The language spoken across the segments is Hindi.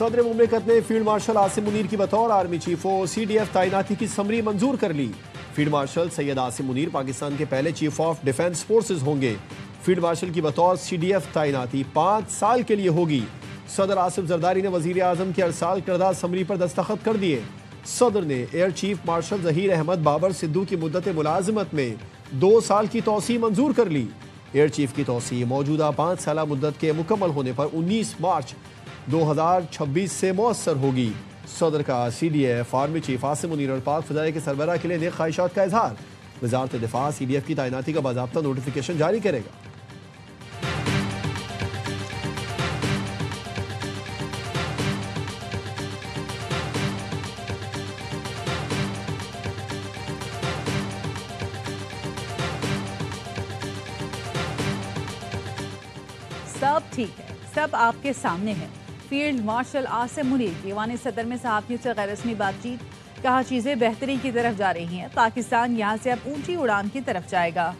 सदर मुमलिकत ने फील्ड मार्शल आसिम मुनीर की बतौर आर्मी चीफ और CDF तैनाती की समरी मंजूर कर ली। फील्ड मार्शल सैयद आसिम मुनीर पाकिस्तान के पहले चीफ ऑफ डिफेंस फोर्सेज होंगे। फील्ड मार्शल की बतौर CDF तैनाती 5 साल के लिए होगी। सदर आसिफ जरदारी ने वजीर आजम की अरसाल करदा समरी पर दस्तखत कर दिए। सदर ने air chief marshal Zaheer Ahmed Babar Sidhu की मुद्दत मुलाजमत में 2 साल की तौसी मंजूर कर ली। एयर चीफ की तौसी मौजूदा 5 साल मुद्दत के मुकम्मल होने पर 19 मार्च 2026 से मौसर होगी। सदर का CDF army chief Asim Munir और पाक फजाए के सरबराह के लिए नेक ख्वाहिशात का इजहार। वजारत दिफा CDF की तैनाती का बाज़ाब्ता नोटिफिकेशन जारी करेगा। सब ठीक है, सब आपके सामने है। फील्ड मार्शल आसिम मुनीर की ईवान सदर में सहाफ़ियों से गैर रस्मी बातचीत। कहा चीज़ें बेहतरी की तरफ जा रही हैं। पाकिस्तान यहाँ से अब ऊंची उड़ान की तरफ जाएगा।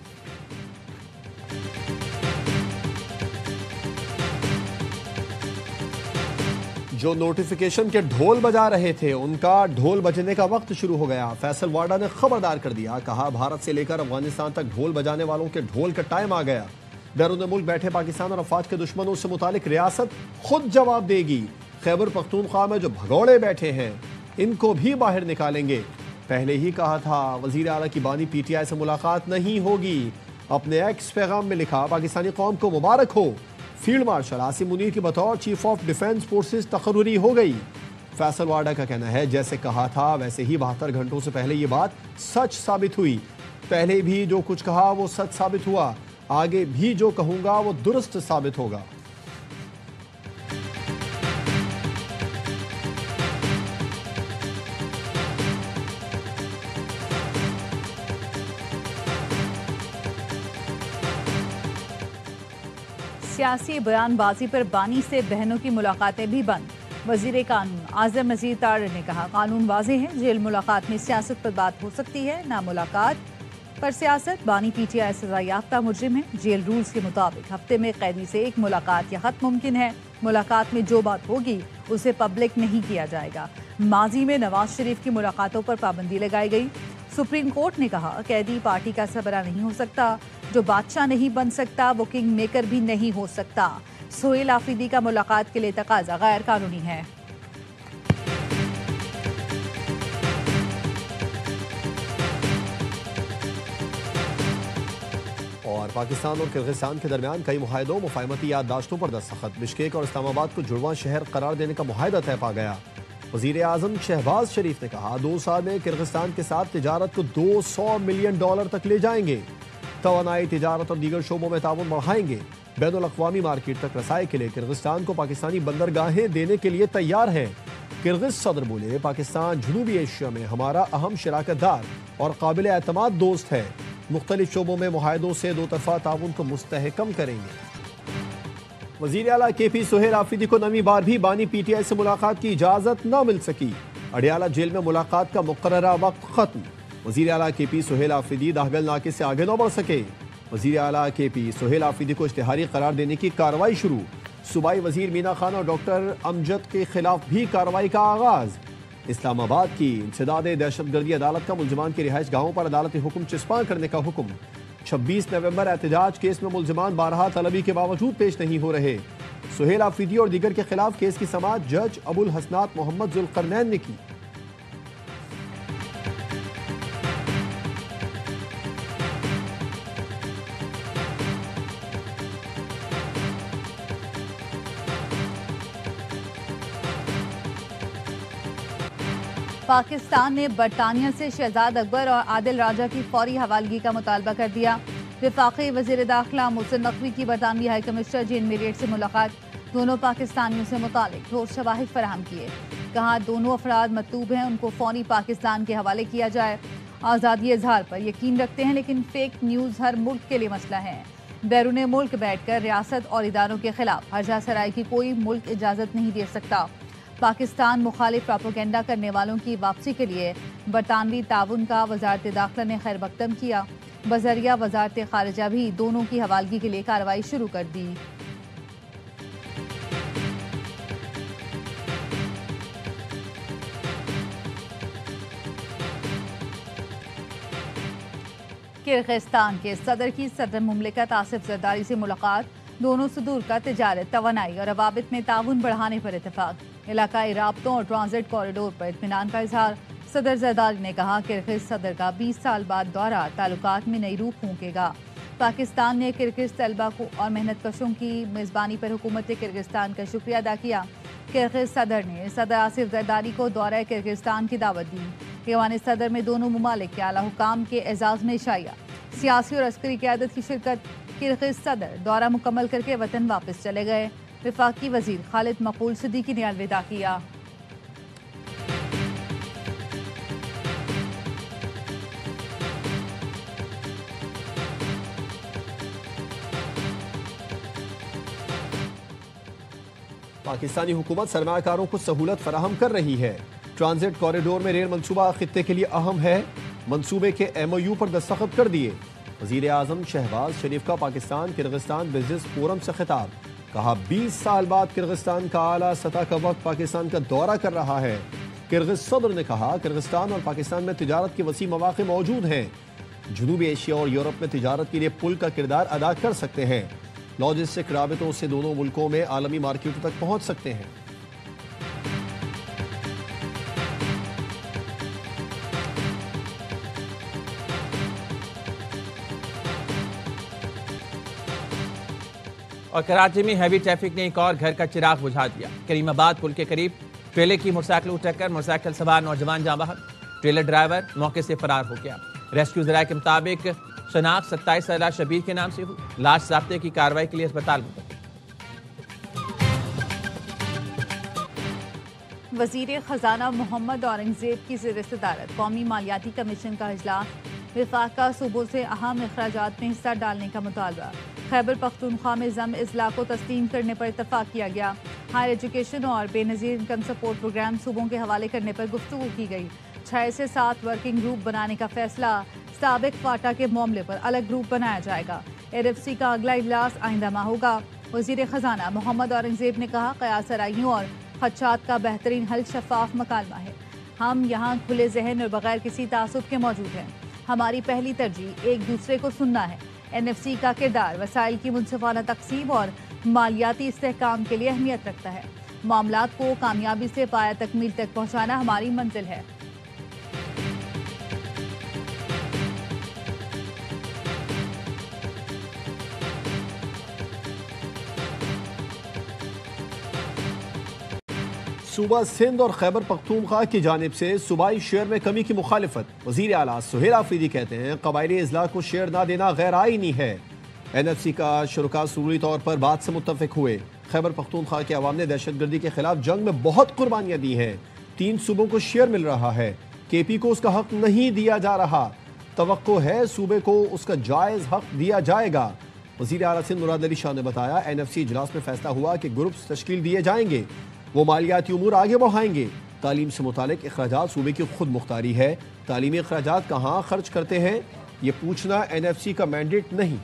जो नोटिफिकेशन के ढोल बजा रहे थे उनका ढोल बजने का वक्त शुरू हो गया। फैसल वाडा ने खबरदार कर दिया। कहा भारत से लेकर अफगानिस्तान तक ढोल बजाने वालों के ढोल का टाइम आ गया। बैरून मुल्क बैठे पाकिस्तान और अफवाज के दुश्मनों से मुतालिक रियासत खुद जवाब देगी। खैबर पख्तूनख्वा में जो भगौड़े बैठे हैं इनको भी बाहर निकालेंगे। पहले ही कहा था वजीर आला की बानी PTI से मुलाकात नहीं होगी। अपने एक्स पैगाम में लिखा पाकिस्तानी कौम को मुबारक हो, फील्ड मार्शल आसिम मुनीर की बतौर चीफ ऑफ डिफेंस फोर्सेज तकर्रुरी हो गई। फैसल वाडा का कहना है जैसे कहा था वैसे ही 72 घंटों से पहले ये बात सच साबित हुई। पहले भी जो कुछ कहा वो सच साबित हुआ, आगे भी जो कहूंगा वो दुरुस्त साबित होगा। सियासी बयानबाजी पर बानी से बहनों की मुलाकातें भी बंद। वजीर कानून आजम नज़ीर तारिर ने कहा कानून वाज़ेह है, जेल मुलाकात में सियासत पर बात हो सकती है, ना मुलाकात पर सियासत। बानी PTI सजा याफ्ता मुजरिम है। जेल रूल्स के मुताबिक हफ्ते में कैदी से 1 मुलाकात या खत मुमकिन है। मुलाकात में जो बात होगी उसे पब्लिक नहीं किया जाएगा। माजी में नवाज शरीफ की मुलाकातों पर पाबंदी लगाई गई। सुप्रीम कोर्ट ने कहा कैदी पार्टी का सरबराह नहीं हो सकता, जो बादशाह नहीं बन सकता वो किंग मेकर भी नहीं हो सकता। सोहेल आफरीदी का मुलाकात के लिए तकाजा गैर कानूनी है। और पाकिस्तान और किर्गिस्तान के दरमियान कई मुआहदों मुफाहमती याददाश्तों पर दस्तखत। बिश्केक और इस्लामाबाद को जुड़वां शहर करार देने का मुआहदा तय पा गया। वजीर आजम शहबाज शरीफ ने कहा 2 साल में किर्गिस्तान के साथ तिजारत को $200 मिलियन तक ले जाएंगे। तवानाई, तिजारत और दीगर शोबों में ताउन बढ़ाएंगे। बैनुल अक़वामी मार्केट तक रसाई के लिए किर्गिस्तान को पाकिस्तानी बंदरगाहें देने के लिए तैयार है। किर्गिज सदर बोले पाकिस्तान जनूबी एशिया में हमारा अहम शराकतदार और काबिल एतमाद दोस्त है। मुख्तलिफ शोबों में मुआहदों से 2 तरफा ताउन को मुस्तहकम करेंगे। वज़ीर आला KP सोहेल आफरीदी को नवी बार भी बानी PTI से मुलाकात की इजाज़त न मिल सकी। अडियाला जेल में मुलाकात का मुकर्ररा वक्त खत्म। वज़ीर आला KP सोहेल आफरीदी दाहगल नाके से आगे न बढ़ सके। वज़ीर आला KP सोहेल आफरीदी को इश्तिहारी करार देने की कार्रवाई शुरू। सूबाई वज़ीर मीना खान और डॉक्टर अमजद के खिलाफ भी कार्रवाई का आगाज। इस्लामाबाद की इंसदाद दहशतगर्दी अदालत का मुलजमान की रिहाइश गाहों पर अदालती हुक्म चिस्पा करने का हुक्म। 26 नवंबर एहतजाज केस में मुलजमान बारहा तलबी के बावजूद पेश नहीं हो रहे। सोहेल आफरीदी और दीगर के खिलाफ केस की समाअत जज अबुल हसनात मोहम्मद जुल्करनैन ने की। पाकिस्तान ने बरतानिया से शहजाद अकबर और आदिल राजा की फौरी हवालगी का मुतालबा कर दिया। वफाकी वज़ीर दाखिला मोहसिन नकवी की बरतानवी हाई कमिश्नर जेन मेरियट से मुलाकात। दोनों पाकिस्तानियों से मुतालिक ठोस शवाहिद फराहम किए। कहा दोनों अफराद मतलूब हैं, उनको फौरी पाकिस्तान के हवाले किया जाए। आज़ादी इजहार पर यकीन रखते हैं लेकिन फेक न्यूज़ हर मुल्क के लिए मसला है। बैरून मुल्क बैठकर रियासत और इदारों के खिलाफ हर्जा सराय की कोई मुल्क इजाज़त नहीं दे सकता। पाकिस्तान मुखालिफ प्रोपेगेंडा करने वालों की वापसी के लिए बरतानवी ताउन का वजारत दाखिला ने खैर मकदम किया। बजरिया वजारत खारिजा भी दोनों की हवालगी के लिए कार्रवाई शुरू कर दी। किर्गिस्तान के सदर की सदर मुमलिकत आसिफ जरदारी से मुलाकात, दोनों सदूर का तिजारत, तवानाई और रवाबित में ताउन बढ़ाने पर इतफाक। इलाकाई राब्तों और ट्रांजिट कॉरिडोर पर इत्मीनान का इजहार। सदर जरदारी ने कहा किर्गिज सदर का 20 साल बाद दौरा ताल्लुकात में नई रूह फूंकेगा। पाकिस्तान ने किर्गिज तलबा को और मेहनत कशों की मेज़बानी पर हुकूमत किर्गिस्तान का शुक्रिया अदा किया। किर्गिज सदर ने सदर आसिफ जरदारी को दौरा किर्गिस्तान की दावत दी। ईवान सदर में दोनों मुमालिक के आला हुकाम के एजाज़ में इशाया। सियासी और अस्करी क़यादत की शिरकत। किर्गिज सदर दौरा मुकम्मल करके वतन वापस चले गए। वफाकी वजीर खालिद मकबूल सिद्दीकी ने अलविदा किया। पाकिस्तानी हुकूमत सरमायाकारों को सहूलत फराहम कर रही है। ट्रांजिट कॉरिडोर में रेल मंसूबा खित्ते के लिए अहम है। मंसूबे के MOU पर दस्तखत कर दिए। वज़ीर आज़म शहबाज शरीफ का पाकिस्तान किर्गिस्तान बिजनेस फोरम से खिताब। कहा 20 साल बाद किर्गिस्तान का आला सतह का वक्त पाकिस्तान का दौरा कर रहा है। किर्गिज सदर ने कहा किर्गिस्तान और पाकिस्तान में तिजारत के वसी मौक़े मौजूद हैं। जनूबी एशिया और यूरोप में तिजारत के लिए पुल का किरदार अदा कर सकते हैं। लॉजिस्टिक राबितों से दोनों मुल्कों में आलमी मार्केटों तक पहुंच सकते हैं। और कराची में हैवी ट्रैफिक ने एक और घर का चिराग बुझा दिया। करीमाबाद पुल के करीब ट्रेलर की मोटरसाइकिल टक्कर, मोटरसाइकिल सवार नौजवान जाँ बहक, ट्रेलर ड्राइवर मौके से फरार हो गया। रेस्क्यू जराये के मुताबिक शनाख्त 27 साला शबीर के नाम से हुई। लाश ज़ाब्ते की कार्रवाई के लिए अस्पताल में। वजीर खजाना मोहम्मद औरंगजेब की ज़ेर सदारत कौमी मालियाती कमीशन का इजलास। विफाक का सूबों से अहम अखराजात में हिस्सा डालने का मुतालबा। खैबर पख्तूनख्वा में ज़म इज़लाक़ को तस्लीम करने पर इत्तफाक किया गया। हायर एजुकेशन और बेनज़ीर इनकम सपोर्ट प्रोग्राम सूबों के हवाले करने पर गुफ्तगू की गई। 6 से 7 वर्किंग ग्रुप बनाने का फैसला। साबिक फाटा के मामले पर अलग ग्रुप बनाया जाएगा। RFC का अगला इजलास आइंदा माह होगा। वज़ीर खजाना मोहम्मद औरंगजेब ने कहा क़यास आराइयों और खदशात का बेहतरीन हल शफाफ मकालमा है। हम यहाँ खुले जहन और बगैर किसी तासुब के मौजूद हैं। हमारी पहली तरजीह एक दूसरे को सुनना है। NFC का किरदार वसाइल की मुनसिफाना तकसीम और मालियाती इस्तेहकाम के लिए अहमियत रखता है। मामलात को कामयाबी से पाया तकमील तक पहुँचाना हमारी मंजिल है। सूबा सिंध और खैबर पख्तूनख्वा की जानिब से सूबाई शेयर में कमी की मुखालिफत। वज़ीर आला सुहेल आफरीदी कहते हैं कबायली इजला को शेयर ना देना गैर आईनी है। NFC का शुरका सूरी तौर पर बात से मुत्तफिक हुए। खैबर पख्तूनख्वा के अवाम ने दहशतगर्दी के खिलाफ जंग में बहुत कुर्बानियाँ दी हैं। 3 सूबों को शेयर मिल रहा है। KP को उसका हक नहीं दिया जा रहा। तवक्को है सूबे को उसका जायज़ हक दिया जाएगा। वज़ीर आला सिंध मुराद अली शाह ने बताया NFC इजलास में फैसला हुआ कि ग्रुप्स तश्कील दिए जाएंगे। वो मालियाती उमूर आगे बढ़ाएंगे। तालीम से मुतालिक अखराजात सूबे की खुद मुख्तारी है। तालीमी अखराजात कहाँ खर्च करते हैं ये पूछना NFC का मैंडेट नहीं।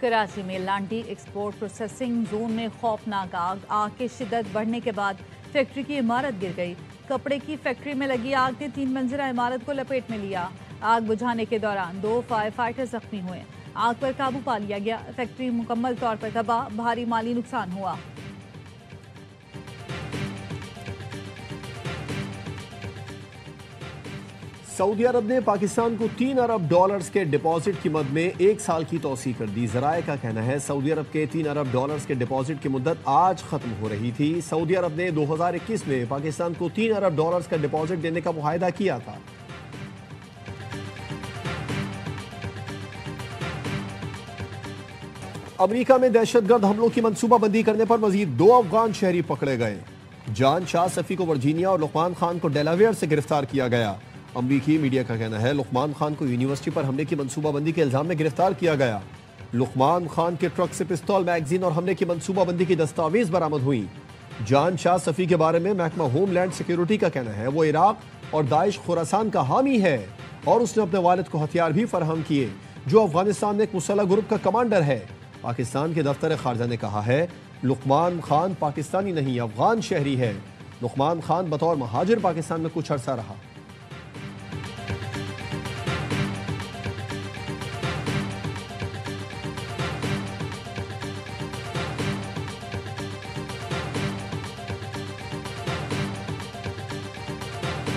कराची में लांडी एक्सपोर्ट प्रोसेसिंग जोन में खौफनाक आग की शिद्दत बढ़ने के बाद फैक्ट्री की इमारत गिर गई। कपड़े की फैक्ट्री में लगी आग ने 3 मंजिला इमारत को लपेट में लिया। आग बुझाने के दौरान 2 फायर फाइटर जख्मी हुए। आग पर काबू पा लिया गया। फैक्ट्री मुकम्मल तौर पर तबाह, भारी माली नुकसान हुआ। सऊदी अरब ने पाकिस्तान को $3 अरब के डिपॉजिट की मद में 1 साल की तौसी कर दी। ज़राए का कहना है सऊदी अरब के $3 अरब के डिपॉजिट की मुद्दत आज खत्म हो रही थी। सऊदी अरब ने 2021 में पाकिस्तान को $3 अरब का डिपॉजिट देने का मुआहदा किया था। अमेरिका में दहशतगर्द हमलों की मंसूबाबंदी करने पर मजीद 2 अफगान शहरी पकड़े गए। जान शाह सफ़ी को वर्जीनिया और लुकमान खान को डेलावेयर से गिरफ्तार किया गया। अमरीकी मीडिया का कहना है लुकमान खान को यूनिवर्सिटी पर हमले की मंसूबाबंदी के इल्जाम में गिरफ्तार किया गया। लुकमान खान के ट्रक से पिस्तौल, मैगजीन और हमले की मंसूबाबंदी की दस्तावेज बरामद हुई। जान शाह सफ़ी के बारे में महकमा होमलैंड सिक्योरिटी का कहना है वो इराक और दाइश खुरासान का हामी है। और उसने अपने वालिद को हथियार भी फराहम किए, जो अफगानिस्तान में एक मुसल्लह ग्रुप का कमांडर है। पाकिस्तान के दफ्तर खारजा ने कहा है लुकमान खान पाकिस्तानी नहीं अफगान शहरी है। लुकमान खान बतौर महाजिर पाकिस्तान में कुछ अरसा रहा।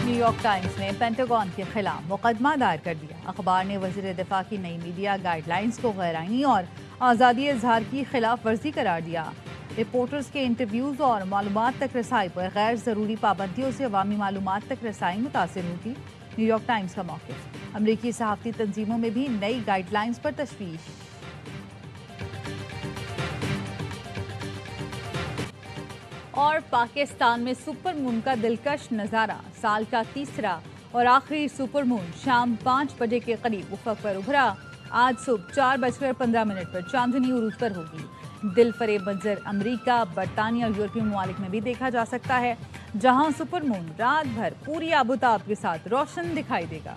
न्यूयॉर्क टाइम्स ने पेंटागन के खिलाफ मुकदमा दायर कर दिया। अखबार ने वज़ीर दिफा की नई मीडिया गाइडलाइंस को गैरआईनी और आज़ादी इजहार की खिलाफ वर्जी करार दिया। रिपोर्टर्स के इंटरव्यूज़ और मालूमात तक रसाई पर गैर ज़रूरी पाबंदियों से अवामी मालूमात तक रसाई मुतासिर होगी। न्यूयॉर्क टाइम्स का मौक़िफ़। अमरीकी सहाफ़ती तंजीमों में भी नई गाइडलाइंस पर तशवीश। और पाकिस्तान में सुपर मून का दिलकश नज़ारा। साल का तीसरा और आखिरी सुपर मून शाम 5 बजे के करीब उफ़क़ पर उभरा। आज सुबह 4:15 पर चांदनी उरूज पर होगी। दिल फरेब मंजर अमरीका, बरतानिया और यूरोपीय ममालिक में भी देखा जा सकता है, जहां सुपर मून रात भर पूरी आबोताब के साथ रोशन दिखाई देगा।